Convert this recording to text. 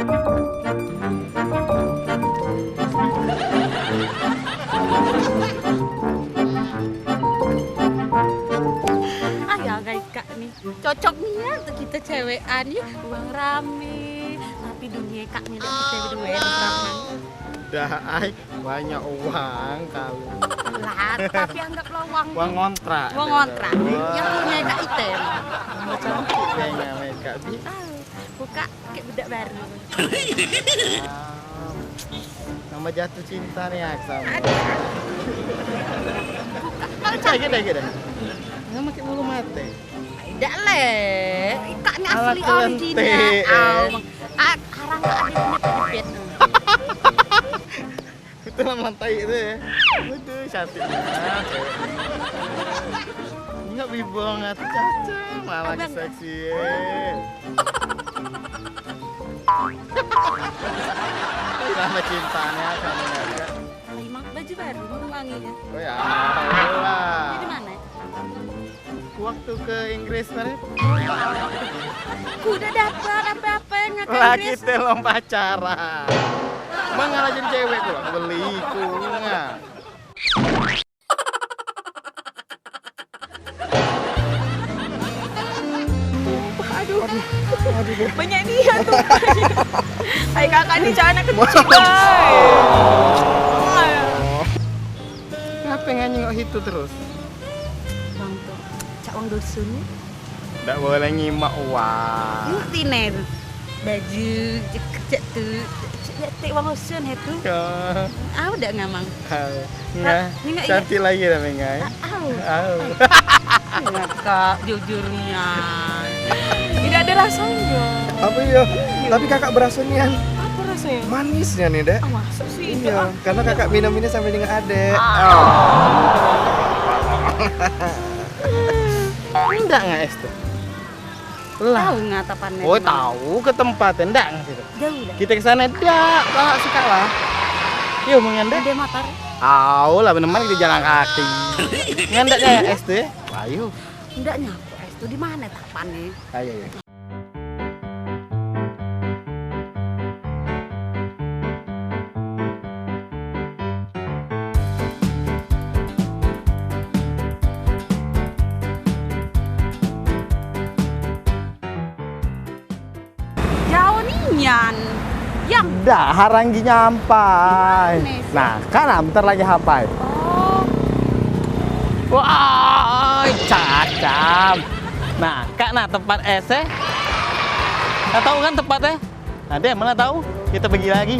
Ya guys kak nih cocok nih ya untuk kita cewekan ya, uang rame tapi dunia kaknya udah kita berdua ramai. Dah, ay, banyak uang kalau. Lah, tapi anggaplah Uang ngontrak. uang ngontrak yang punya kak item. Nama cantik kayaknya mereka bi. Buka kayak budak baru. Nama jatuh cinta nih ak sama. Ada. Kalau Kita. Nggak makin bulu mate. tidak leh, kaknya Alat asli kelentik, original. Karang kak ada punya pedipet. Itu lah mantai itu ya. Waduh, cantik banget. Enggak bibong atau caca, malah Abang. seksi. Nama cintanya sama mereka. Emang baju baru wanginya. Oh ya, alhamdulillah. Di mana? Waktu ke Inggris kemarin, Ku udah dapat apa-apa yang ngake lah Inggris. kita lo pacaran. Mengalah jadi cewek kok, beli kunga. Aduh, banyak dia tuh. Hai kakak nih celana kecil guys. Kenapa nggak itu terus? Bang tuh, cak uang dusun. Nggak boleh nyimak uang. Ngerti nih baju kerja tuh. Ya tik uang dusun itu. Ah udah ngamang. Nggak, Nggak, cantik lagi tapi nggak. Au. Kak jujurnya. Tidak ada rasanya. Apa ya? Tapi kakak berasa nian Apa rasanya? manisnya nih, Dek. Ah, masa sih? Iya, karena kakak minum ini sampai dengan adek. Enggak nggak es tuh? Lah. Tahu nggak tapannya? Oh tahu ke tempat enggak nggak situ? Jauh lah. Kita ke sana enggak, lah suka lah. Yuk mengendak. Ada motor. Tahu lah bener kita jalan kaki. Ngendaknya ya es tuh ya. Ayo. Enggak nyampe es tuh di mana tapannya? Ayo. Jauh nian. Yang Dah haranggi nyampai. Di mana, Sih? Nah, kan bentar lagi sampai. oh Wah, cakap. Nah, kak nah tempat es. Nggak tahu kan tempatnya? Nah, dia mana tahu? Kita pergi lagi.